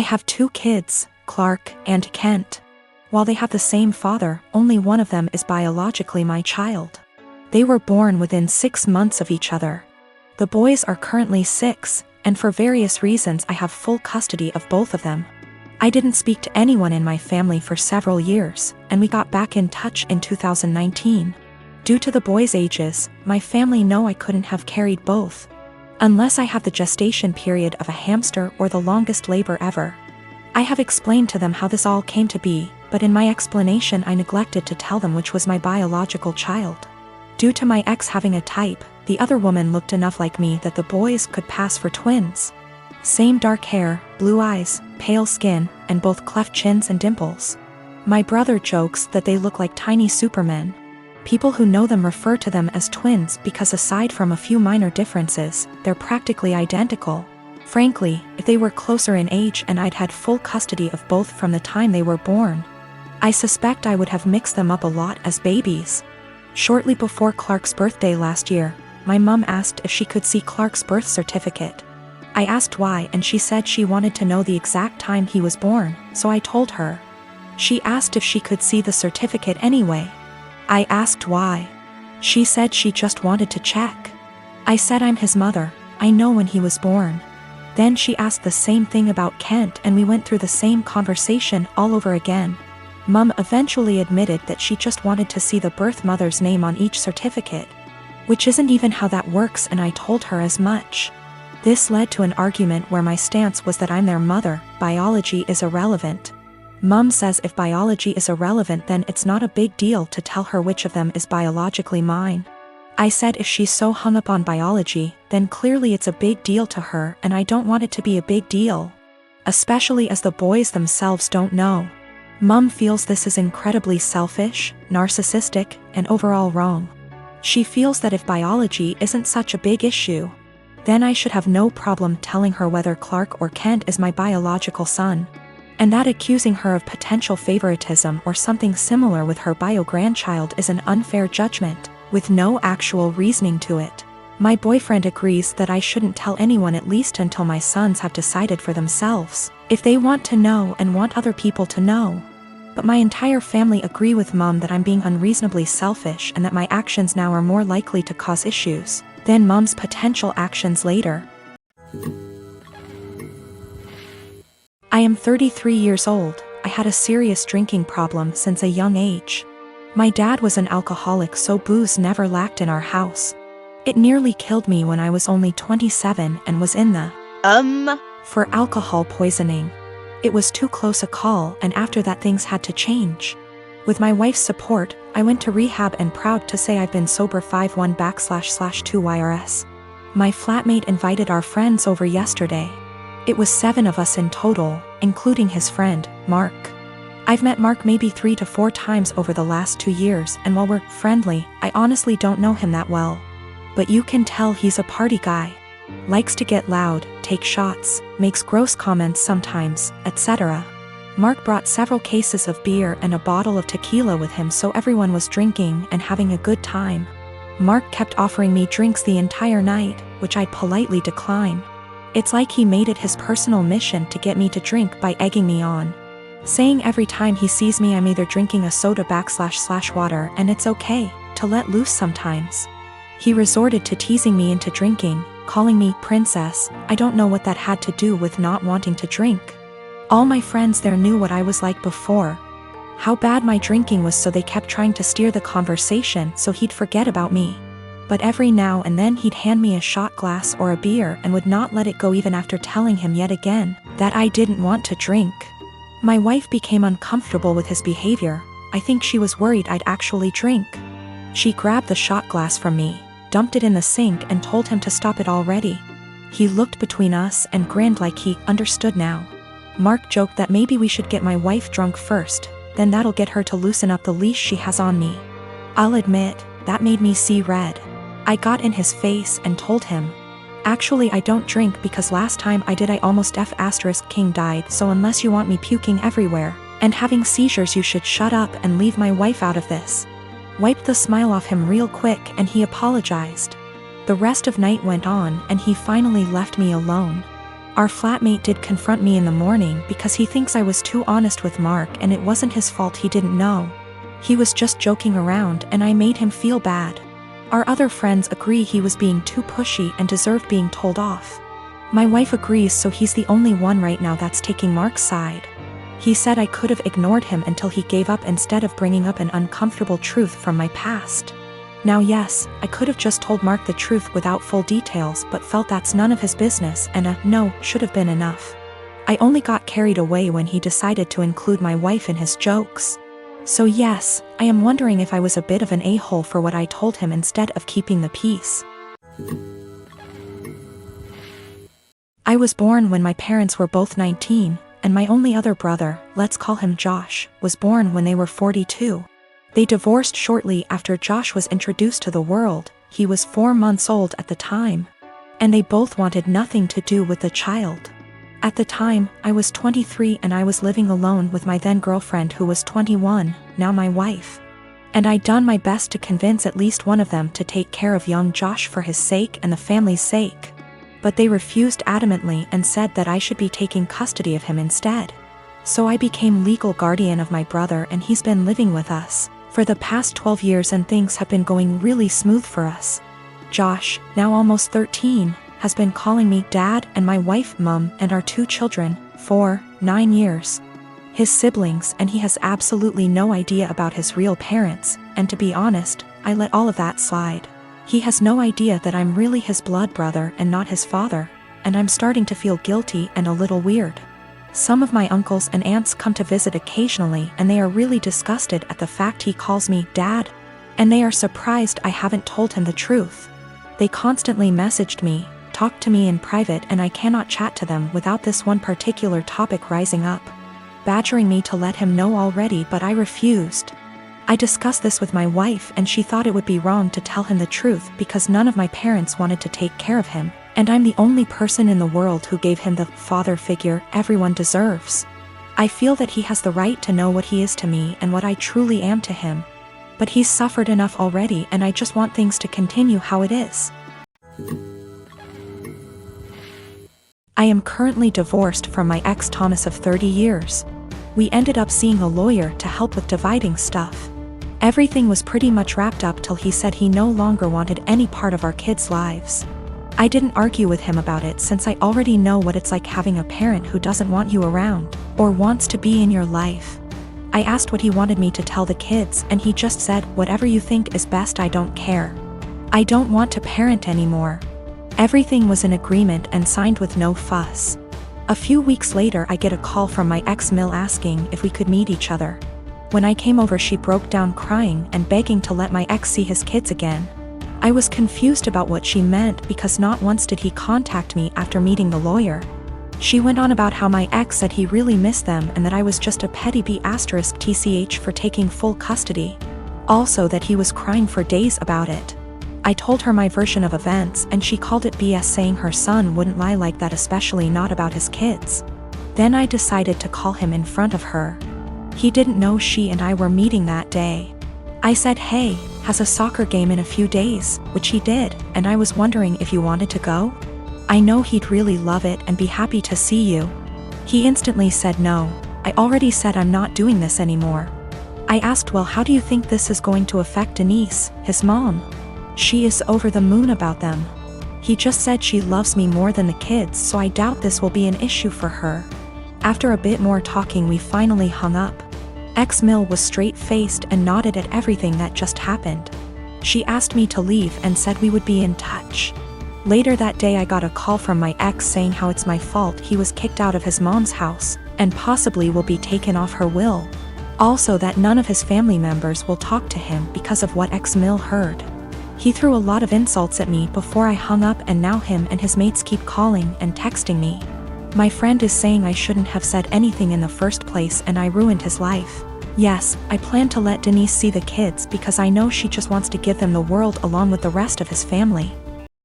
I have 2 kids, Clark and Kent. While they have the same father, only one of them is biologically my child. They were born within 6 months of each other. The boys are currently 6, and for various reasons I have full custody of both of them. I didn't speak to anyone in my family for several years, and we got back in touch in 2019. Due to the boys' ages, my family know I couldn't have carried both, unless I have the gestation period of a hamster or the longest labor ever. I have explained to them how this all came to be, but in my explanation I neglected to tell them which was my biological child. Due to my ex having a type, the other woman looked enough like me that the boys could pass for twins. Same dark hair, blue eyes, pale skin, and both cleft chins and dimples. My brother jokes that they look like tiny supermen. People who know them refer to them as twins because aside from a few minor differences, they're practically identical. Frankly, if they were closer in age and I'd had full custody of both from the time they were born, I suspect I would have mixed them up a lot as babies. Shortly before Clark's birthday last year, my mum asked if she could see Clark's birth certificate. I asked why and she said she wanted to know the exact time he was born, so I told her. She asked if she could see the certificate anyway. I asked why. She said she just wanted to check. I said I'm his mother, I know when he was born. Then she asked the same thing about Kent and we went through the same conversation all over again. Mum eventually admitted that she just wanted to see the birth mother's name on each certificate, which isn't even how that works, and I told her as much. This led to an argument where my stance was that I'm their mother, biology is irrelevant. Mum says if biology is irrelevant then it's not a big deal to tell her which of them is biologically mine. I said if she's so hung up on biology, then clearly it's a big deal to her and I don't want it to be a big deal. Especially as the boys themselves don't know. Mum feels this is incredibly selfish, narcissistic, and overall wrong. She feels that if biology isn't such a big issue, then I should have no problem telling her whether Clark or Kent is my biological son. And that accusing her of potential favoritism or something similar with her bio-grandchild is an unfair judgment, with no actual reasoning to it. My boyfriend agrees that I shouldn't tell anyone at least until my sons have decided for themselves, if they want to know and want other people to know. But my entire family agree with Mum that I'm being unreasonably selfish and that my actions now are more likely to cause issues than Mum's potential actions later. I am 33 years old. I had a serious drinking problem since a young age. My dad was an alcoholic, so booze never lacked in our house. It nearly killed me when I was only 27 and was in the for alcohol poisoning. It was too close a call, and after that things had to change. With my wife's support, I went to rehab and proud to say I've been sober 5/1/2 YRS. My flatmate invited our friends over yesterday. It was 7 of us in total, including his friend, Mark. I've met Mark maybe 3 to 4 times over the last 2 years, and while we're friendly, I honestly don't know him that well. But you can tell he's a party guy. Likes to get loud, take shots, makes gross comments sometimes, etc. Mark brought several cases of beer and a bottle of tequila with him, so everyone was drinking and having a good time. Mark kept offering me drinks the entire night, which I'd politely decline. It's like he made it his personal mission to get me to drink by egging me on. Saying every time he sees me I'm either drinking a soda / water and it's okay to let loose sometimes. He resorted to teasing me into drinking, calling me princess. I don't know what that had to do with not wanting to drink. All my friends there knew what I was like before, how bad my drinking was, so they kept trying to steer the conversation so he'd forget about me. But every now and then he'd hand me a shot glass or a beer and would not let it go even after telling him yet again that I didn't want to drink. My wife became uncomfortable with his behavior. I think she was worried I'd actually drink. She grabbed the shot glass from me, dumped it in the sink and told him to stop it already. He looked between us and grinned like he understood now. Mark joked that maybe we should get my wife drunk first, then that'll get her to loosen up the leash she has on me. I'll admit, that made me see red. I got in his face and told him, actually I don't drink because last time I did I almost King died, so unless you want me puking everywhere and having seizures you should shut up and leave my wife out of this. Wiped the smile off him real quick and he apologized. The rest of night went on and he finally left me alone. Our flatmate did confront me in the morning because he thinks I was too honest with Mark and it wasn't his fault, he didn't know. He was just joking around and I made him feel bad. Our other friends agree he was being too pushy and deserved being told off. My wife agrees, so he's the only one right now that's taking Mark's side. He said I could have ignored him until he gave up instead of bringing up an uncomfortable truth from my past. Now yes, I could have just told Mark the truth without full details, but felt that's none of his business and a no should have been enough. I only got carried away when he decided to include my wife in his jokes. So yes, I am wondering if I was a bit of an a-hole for what I told him instead of keeping the peace. I was born when my parents were both 19, and my only other brother, let's call him Josh, was born when they were 42. They divorced shortly after Josh was introduced to the world. He was 4 months old at the time. And they both wanted nothing to do with the child. At the time, I was 23 and I was living alone with my then girlfriend who was 21, now my wife. And I'd done my best to convince at least one of them to take care of young Josh for his sake and the family's sake. But they refused adamantly and said that I should be taking custody of him instead. So I became legal guardian of my brother and he's been living with us for the past 12 years and things have been going really smooth for us. Josh, now almost 13, has been calling me dad and my wife mom and our 2 children for 9 years. His siblings, and he has absolutely no idea about his real parents, and to be honest, I let all of that slide. He has no idea that I'm really his blood brother and not his father, and I'm starting to feel guilty and a little weird. Some of my uncles and aunts come to visit occasionally and they are really disgusted at the fact he calls me dad, and they are surprised I haven't told him the truth. They constantly messaged me, talked to me in private, and I cannot chat to them without this one particular topic rising up, badgering me to let him know already, but I refused. I discussed this with my wife and she thought it would be wrong to tell him the truth because none of my parents wanted to take care of him, and I'm the only person in the world who gave him the father figure everyone deserves. I feel that he has the right to know what he is to me and what I truly am to him. But he's suffered enough already and I just want things to continue how it is. I am currently divorced from my ex Thomas of 30 years. We ended up seeing a lawyer to help with dividing stuff. Everything was pretty much wrapped up till he said he no longer wanted any part of our kids' lives. I didn't argue with him about it since I already know what it's like having a parent who doesn't want you around, or wants to be in your life. I asked what he wanted me to tell the kids and he just said, whatever you think is best, I don't care. I don't want to parent anymore. Everything was in agreement and signed with no fuss. A few weeks later I get a call from my ex-mill asking if we could meet each other. When I came over she broke down crying and begging to let my ex see his kids again. I was confused about what she meant because not once did he contact me after meeting the lawyer. She went on about how my ex said he really missed them and that I was just a petty B***tch for taking full custody. Also that he was crying for days about it. I told her my version of events and she called it BS, saying her son wouldn't lie like that, especially not about his kids. Then I decided to call him in front of her. He didn't know she and I were meeting that day. I said, hey, has a soccer game in a few days, which he did, and I was wondering if you wanted to go? I know he'd really love it and be happy to see you. He instantly said no. I already said I'm not doing this anymore. I asked, well, how do you think this is going to affect Denise, his mom? She is over the moon about them. He just said she loves me more than the kids, so I doubt this will be an issue for her. After a bit more talking we finally hung up. Ex-Mill was straight-faced and nodded at everything that just happened. She asked me to leave and said we would be in touch. Later that day I got a call from my ex saying how it's my fault he was kicked out of his mom's house, and possibly will be taken off her will. Also that none of his family members will talk to him because of what ex-Mill heard. He threw a lot of insults at me before I hung up, and now him and his mates keep calling and texting me. My friend is saying I shouldn't have said anything in the first place and I ruined his life. Yes, I plan to let Denise see the kids because I know she just wants to give them the world along with the rest of his family.